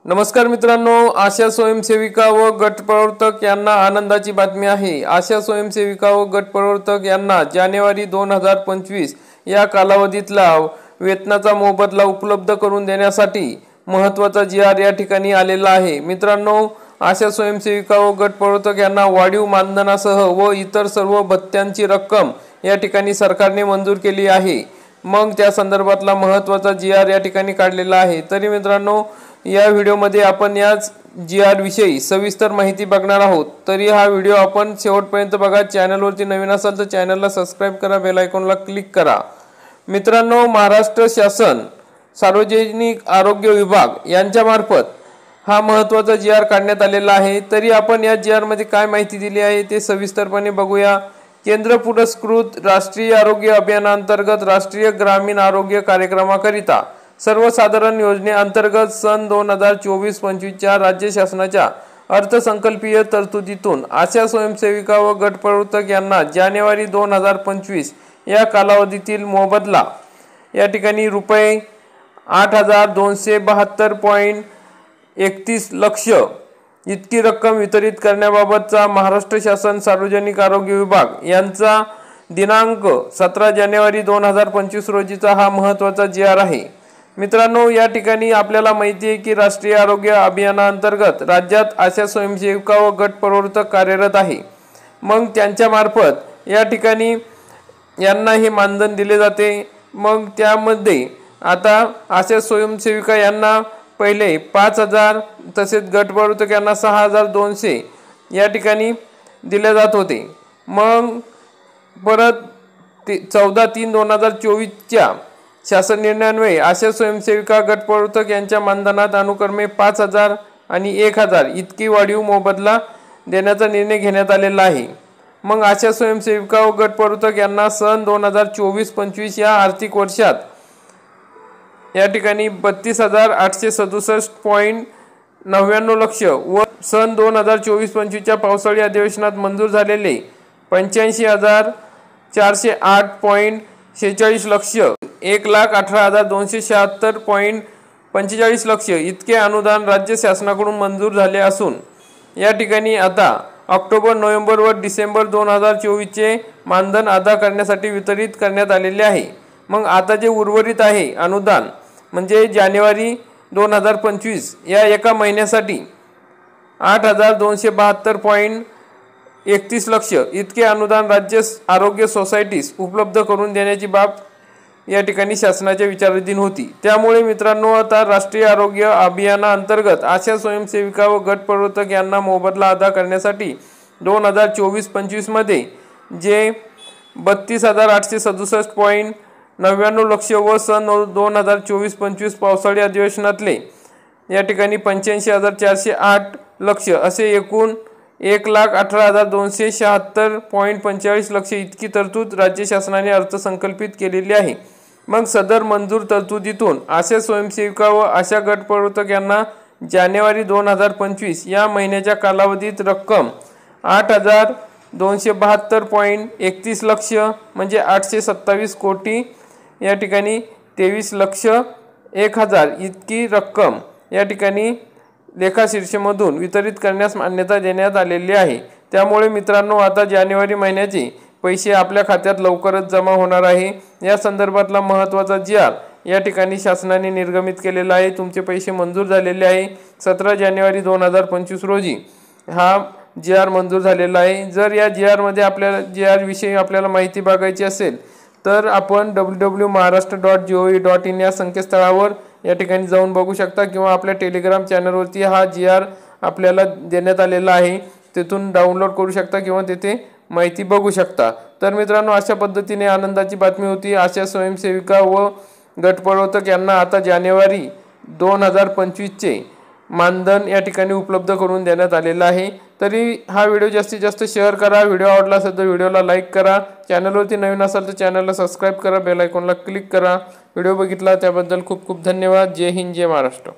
नमस्कार मित्रांनो, आशा स्वयंसेविका व गट प्रवर्तक यांना आनंदाची बातमी आहे। आशा स्वयंसेविका व गट प्रवर्तक यांना जानेवारी 2025 या कालावधीतला वेतनाचा मोबदला उपलब्ध करून देण्यासाठी महत्त्वाचा जी.आर. या ठिकाणी आलेला आहे। मित्रांनो, आशा स्वयंसेविका व गट प्रवर्तक यांना वाढीव मानधनासह व इतर सर्व भत्त्यांची रक्कम या ठिकाणी सरकारने मंजूर केली आहे। मग त्या संदर्भातला महत्त्वाचा जी.आर. या ठिकाणी काढलेला आहे। तरी मित्रांनो, या व्हिडिओमध्ये आपण याच जी.आर. विषयी सविस्तर माहिती बघणार आहोत। तरी हा व्हिडिओ आपण शेवटपर्यंत बघा। चॅनलवरती नवीन असाल तर चॅनलला सबस्क्राइब करा, बेल आयकॉनला क्लिक करा। मित्रांनो, महाराष्ट्र शासन सार्वजनिक आरोग्य विभाग यांच्यामार्फत हा महत्त्वाचा जी.आर. काढण्यात आलेला आहे। तरी आपण या जी.आर. मध्ये काय माहिती दिली आहे ते सविस्तरपणे बघूया। केंद्र पुरस्कृत राष्ट्रीय आरोग्य अभियानांतर्गत राष्ट्रीय ग्रामीण आरोग्य कार्यक्रमाकरिता सर्वसाधारण योजनेअंतर्गत सन 2024-25च्या राज्य शासनाच्या अर्थसंकल्पीय तरतुदीतून आशा स्वयंसेविका व गट प्रवर्तक यांना जानेवारी 2025 या कालावधीतील मोबदला या ठिकाणी रुपये 8,272.31 लक्ष इतकी रक्कम वितरित करण्याबाबतचा महाराष्ट्र शासन सार्वजनिक आरोग्य विभाग यांचा दिनांक 17 जानेवारी 2025 रोजीचा हा महत्त्वाचा जी.आर. आहे। मित्रांनो, या ठिकाणी आपल्याला माहिती आहे की राष्ट्रीय आरोग्य अभियानांतर्गत राज्यात आशा स्वयंसेविका व गट प्रवर्तक कार्यरत आहे। मग त्यांच्या मार्फत या ठिकाणी यांना हे मानधन दिले जाते। मग त्यामध्ये आता आशा स्वयंसेविका यांना पहिले 5,000 तसेच गट प्रवर्तक यांना 6,200 या ठिकाणी दिले जात होते। मग परत 14/3/2024च्या शासन निर्णयान्वये आशा स्वयंसेविका गट प्रवर्तक यांच्या मानधनात अनुक्रमे 5,000 आणि 1,000 इतकी वाढीव मोबदला देण्याचा निर्णय घेण्यात आलेला आहे। मग आशा स्वयंसेविका व गट प्रवर्तक यांना सन 2024-25 या आर्थिक वर्षात या ठिकाणी 32,867.99 लक्ष व सन 2024-25च्या पावसाळी अधिवेशनात मंजूर झालेले 85,408.46 लक्ष 1,18,276.45 लक्ष इतके अनुदान राज्य शासनाकडून मंजूर झाले असून या ठिकाणी आता ऑक्टोबर, नोव्हेंबर व डिसेंबर 2024चे मानधन अदा करण्यासाठी वितरित करण्यात आलेले आहे। मग आता जे उर्वरित आहे अनुदान म्हणजे जानेवारी 2025 या एका महिन्यासाठी 8,272.31 लक्ष इतके अनुदान राज्य आरोग्य सोसायटीस उपलब्ध करून देण्याची बाब या ठिकाणी शासनाच्या विचाराधीन होती। त्यामुळे मित्रांनो, आता राष्ट्रीय आरोग्य अभियानाअंतर्गत आशा स्वयंसेविका व गट प्रवर्तक यांना मोबदला अदा करण्यासाठी 2024-25 मध्ये जे 32,867.99 लक्ष व सन 2024-25 पावसाळी अधिवेशनातले या ठिकाणी 85,408 लक्ष असे एकूण 1,18,276.45 लक्ष इतकी तरतूद राज्य शासनाने अर्थसंकल्पित केलेली आहे। मग सदर मंजूर तरतुदीतून आशा स्वयंसेविका व आशा गट प्रवर्तक यांना जानेवारी 2025 या महिन्याच्या कालावधीत रक्कम 8,272.31 लक्ष म्हणजे 827 कोटी या ठिकाणी 23,01,000 इतकी रक्कम या ठिकाणी लेखाशीर्षमधून वितरित करण्यास मान्यता देण्यात आलेली आहे। त्यामुळे मित्रांनो, आता जानेवारी महिन्याचे पैसे आपल्या खात्यात लवकरच जमा होणार आहे। या संदर्भातला महत्त्वाचा जी.आर. या ठिकाणी शासनाने निर्गमित केलेला आहे। तुमचे पैसे मंजूर झालेले आहे। 17 जानेवारी 2025 रोजी हा जी.आर. मंजूर झालेला आहे। जर या जी.आर. मध्ये आपल्याला जी.आर. विषयी आपल्याला माहिती बघायची असेल तर आपण www.maharashtra.gov.in या संकेतस्थळावर या ठिकाणी जाऊन बघू शकता किंवा आपल्या टेलिग्राम चॅनलवरती हा जी.आर. आपल्याला देण्यात आलेला आहे, तिथून डाउनलोड करू शकता किंवा तेथे माहिती बघू शकता। तर मित्रांनो, अशा पद्धतीने आनंदाची बातमी होती। आशा स्वयंसेविका व गट प्रवर्तक यांना आता जानेवारी 2025चे मानधन या ठिकाणी उपलब्ध करून देण्यात आलेला आहे। तरी हा व्हिडिओ जास्तीत जास्त शेअर करा। व्हिडिओ आवडला असेल तर व्हिडिओला लाईक करा। चॅनलवरती नवीन असाल तर चॅनलला सबस्क्राइब करा, बेल आयकॉनला क्लिक करा। व्हिडिओ बघितला त्याबद्दल खूप खूप धन्यवाद। जय हिंद, जय महाराष्ट्र।